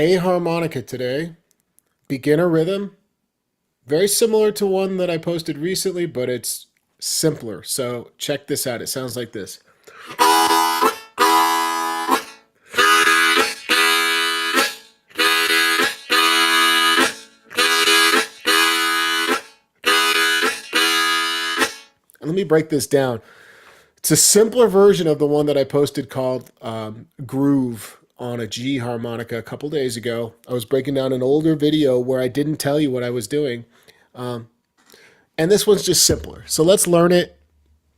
A harmonica today, beginner rhythm, very similar to one that I posted recently, but it's simpler. So check this out. It sounds like this. And let me break this down. It's a simpler version of the one that I posted called Groove on a G harmonica a couple days ago. I was breaking down an older video where I didn't tell you what I was doing. And this one's just simpler. So let's learn it.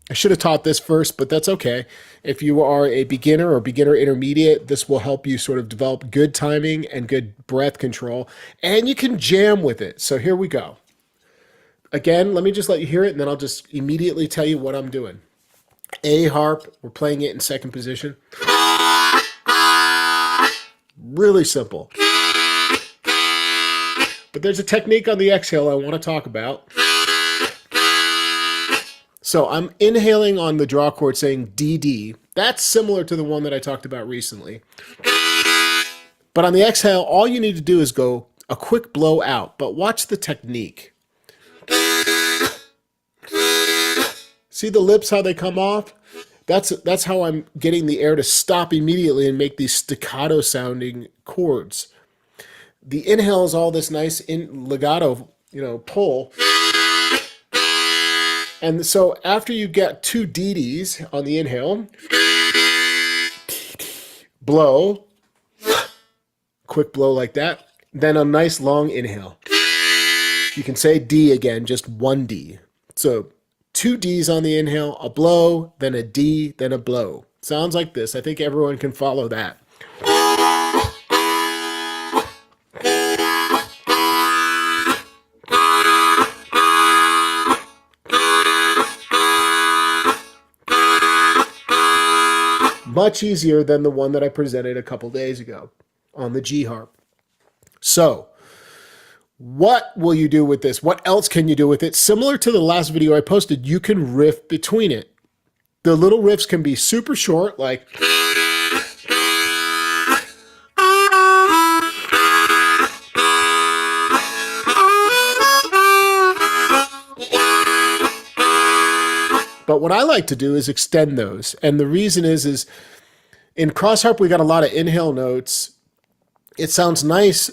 I should have taught this first, but that's okay. If you are a beginner or beginner intermediate, this will help you sort of develop good timing and good breath control. And you can jam with it. So here we go. Again, let me just let you hear it, and then I'll just immediately tell you what I'm doing. A harp, we're playing it in second position. Really simple. But there's a technique on the exhale I want to talk about. So I'm inhaling on the draw chord saying DD. That's similar to the one that I talked about recently. But on the exhale, all you need to do is go a quick blow out. But watch the technique. See the lips, how they come off? That's how I'm getting the air to stop immediately and make these staccato sounding chords. The inhale is all this nice legato, pull. And so after you get two DDs on the inhale, blow, quick blow like that, then a nice long inhale. You can say D again, just one D. So two Ds on the inhale, a blow, then a D, then a blow. Sounds like this. I think everyone can follow that. Much easier than the one that I presented a couple days ago on the G harp. So, what will you do with this? What else can you do with it? Similar to the last video I posted, you can riff between it. The little riffs can be super short, like... But what I like to do is extend those. And the reason is in cross harp, we got a lot of inhale notes. It sounds nice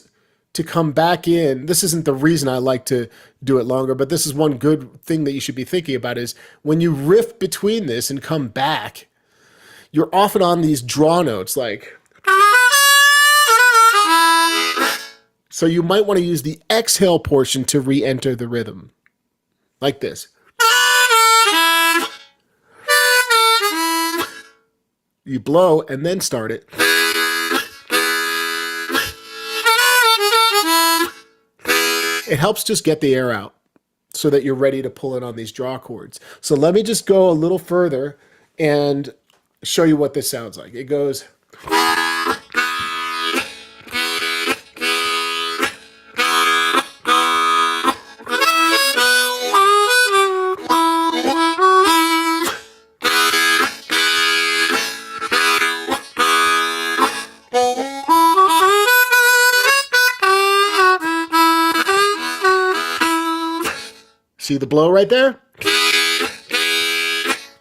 to come back in. This isn't the reason I like to do it longer, but this is one good thing that you should be thinking about is when you riff between this and come back, you're often on these draw notes like... So you might want to use the exhale portion to re-enter the rhythm. Like this. You blow and then start it. It helps just get the air out so that you're ready to pull in on these draw chords. So let me just go a little further and show you what this sounds like. It goes... See the blow right there?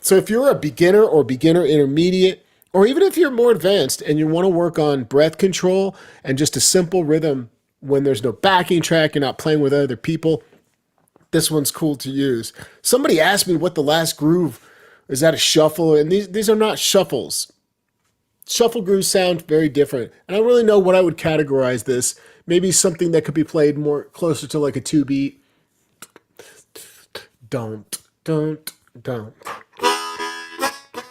So if you're a beginner or beginner intermediate, or even if you're more advanced and you want to work on breath control and just a simple rhythm when there's no backing track, you're not playing with other people, this one's cool to use. Somebody asked me what the last groove, is that a shuffle? And these are not shuffles. Shuffle grooves sound very different. And I don't really know what I would categorize this. Maybe something that could be played more closer to like a 2-beat. Don't.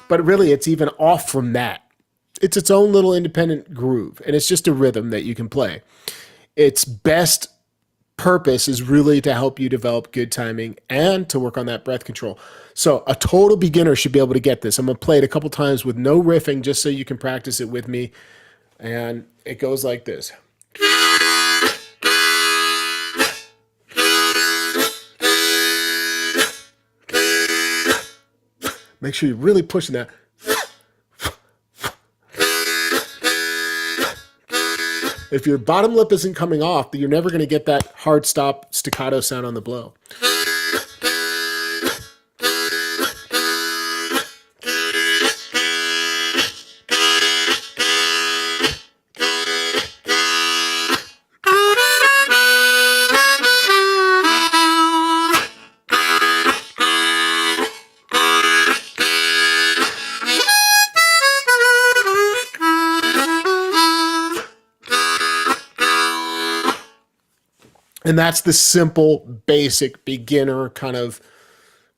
But really, it's even off from that. It's its own little independent groove, and it's just a rhythm that you can play. Its best purpose is really to help you develop good timing and to work on that breath control. So a total beginner should be able to get this. I'm going to play it a couple times with no riffing just so you can practice it with me. And it goes like this. Make sure you're really pushing that. If your bottom lip isn't coming off, you're never going to get that hard stop staccato sound on the blow. And that's the simple, basic, beginner kind of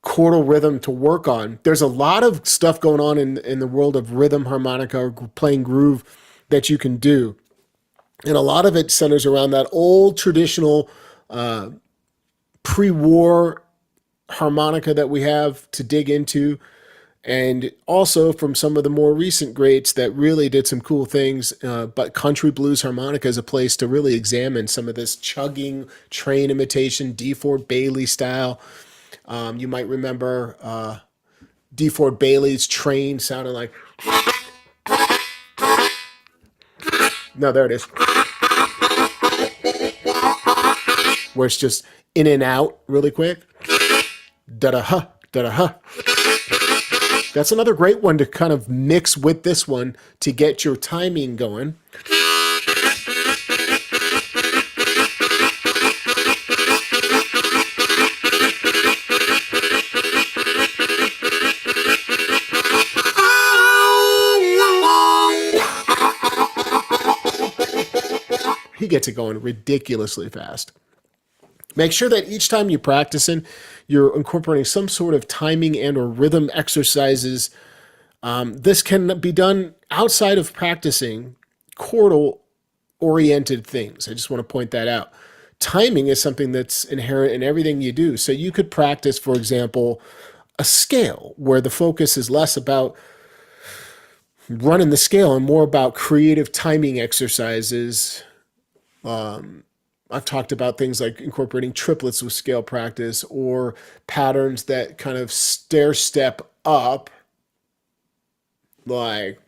chordal rhythm to work on. There's a lot of stuff going on in the world of rhythm, harmonica, or playing groove that you can do. And a lot of it centers around that old traditional pre-war harmonica that we have to dig into, and also from some of the more recent greats that really did some cool things. But country blues harmonica is a place to really examine some of this chugging, train imitation, D. Ford Bailey style. You might remember D. Ford Bailey's train sounding like, no, there it is, where it's just in and out really quick. Da-da-ha, da-da-ha. That's another great one to kind of mix with this one to get your timing going. He gets it going ridiculously fast. Make sure that each time you're practicing, you're incorporating some sort of timing and or rhythm exercises. This can be done outside of practicing chordal-oriented things. I just want to point that out. Timing is something that's inherent in everything you do. So you could practice, for example, a scale where the focus is less about running the scale and more about creative timing exercises. I've talked about things like incorporating triplets with scale practice, or patterns that kind of stair step up, like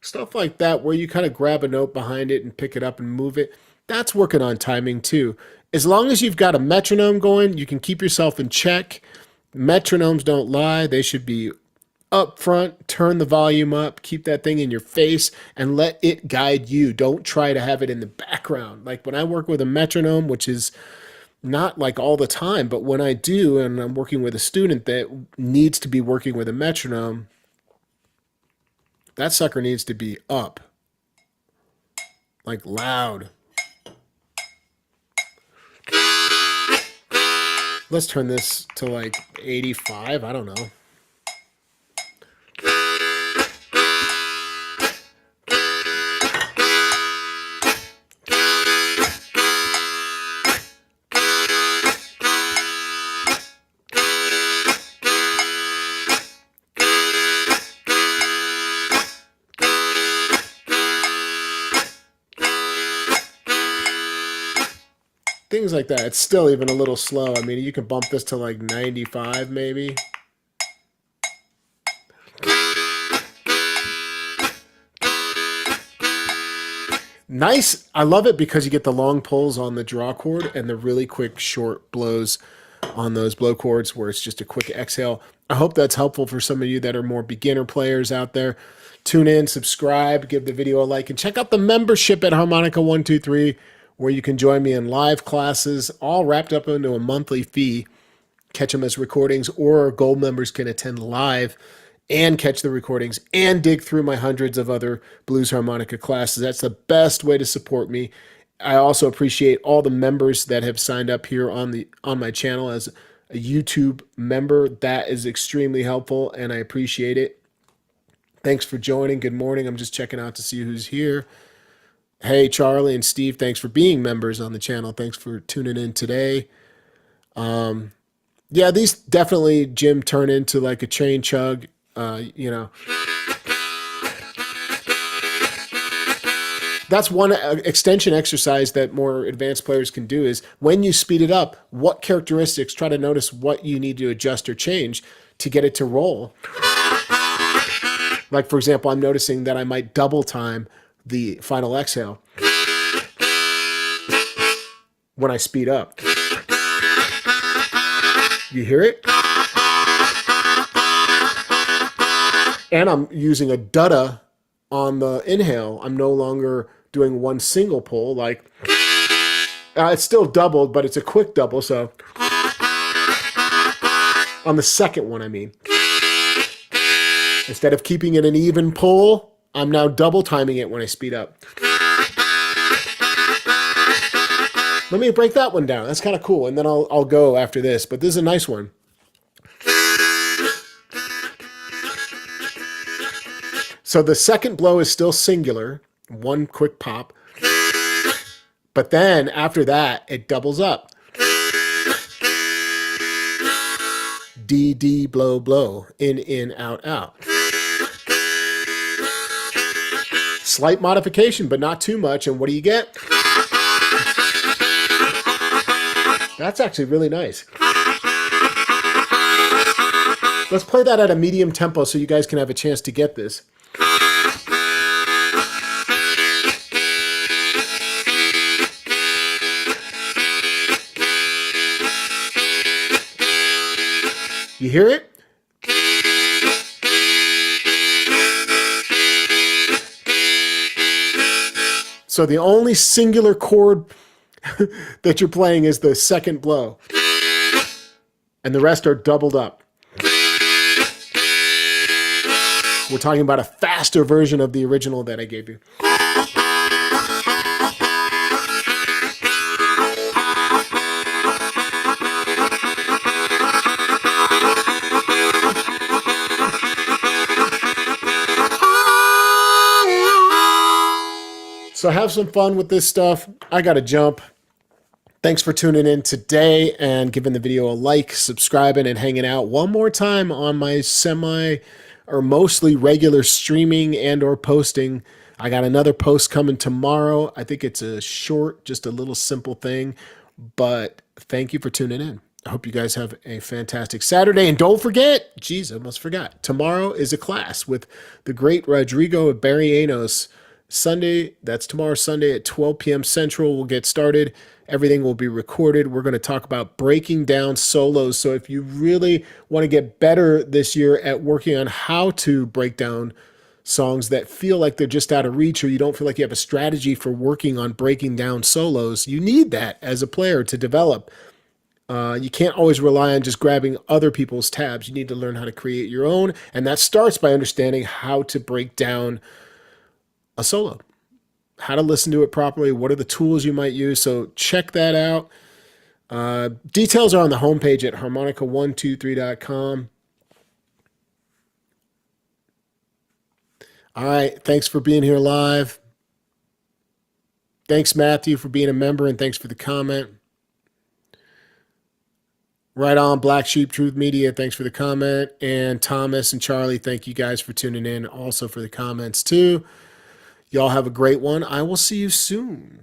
stuff like that, where you kind of grab a note behind it and pick it up and move it. That's working on timing too. As long as you've got a metronome going, you can keep yourself in check. Metronomes don't lie. They should be up front. Turn the volume up. Keep that thing in your face and let it guide you. Don't try to have it in the background. Like when I work with a metronome, which is not like all the time, but when I do and I'm working with a student that needs to be working with a metronome, that sucker needs to be up, like loud. Let's turn this to like 85. I don't know. Things like that. It's still even a little slow. I mean, you can bump this to like 95 maybe. Nice. I love it because you get the long pulls on the draw chord and the really quick short blows on those blow chords where it's just a quick exhale. I hope that's helpful for some of you that are more beginner players out there. Tune in, subscribe, give the video a like, and check out the membership at Harmonica 123, where you can join me in live classes, all wrapped up into a monthly fee. Catch them as recordings, or gold members can attend live and catch the recordings and dig through my hundreds of other blues harmonica classes. That's the best way to support me. I also appreciate all the members that have signed up here on my channel as a YouTube member. That is extremely helpful, and I appreciate it. Thanks for joining. Good morning. I'm just checking out to see who's here. Hey, Charlie and Steve, thanks for being members on the channel. Thanks for tuning in today. Yeah, these definitely, Jim, turn into like a chain chug, you know. That's one extension exercise that more advanced players can do is when you speed it up, what characteristics, try to notice what you need to adjust or change to get it to roll. Like, for example, I'm noticing that I might double time the final exhale when I speed up. You hear it? And I'm using a dutta on the inhale. I'm no longer doing one single pull. Like, it's still doubled, but it's a quick double. So on the second one, I mean, instead of keeping it an even pull, I'm now double timing it when I speed up. Let me break that one down. That's kind of cool. And then I'll go after this. But this is a nice one. So the second blow is still singular, one quick pop. But then after that, it doubles up. D, D, blow, blow. In, out, out. Slight modification, but not too much. And what do you get? That's actually really nice. Let's play that at a medium tempo so you guys can have a chance to get this. You hear it? So the only singular chord that you're playing is the second blow. And the rest are doubled up. We're talking about a faster version of the original that I gave you. So have some fun with this stuff. I got to jump. Thanks for tuning in today and giving the video a like, subscribing, and hanging out one more time on my semi or mostly regular streaming and or posting. I got another post coming tomorrow. I think it's a short, just a little simple thing, but thank you for tuning in. I hope you guys have a fantastic Saturday. And don't forget, geez, I almost forgot. Tomorrow is a class with the great Rodrigo Barrianos. Sunday, that's tomorrow, Sunday at 12 p.m. Central. We'll get started. Everything will be recorded. We're going to talk about breaking down solos. So if you really want to get better this year at working on how to break down songs that feel like they're just out of reach, or you don't feel like you have a strategy for working on breaking down solos, you need that as a player to develop. You can't always rely on just grabbing other people's tabs. You need to learn how to create your own. And that starts by understanding how to break down a solo, how to listen to it properly, what are the tools you might use. So check that out. Details are on the homepage at harmonica123.com. All right. Thanks for being here live. Thanks, Matthew, for being a member, and thanks for the comment. Right on, Black Sheep Truth Media, thanks for the comment. And Thomas and Charlie, thank you guys for tuning in, also for the comments too. Y'all have a great one. I will see you soon.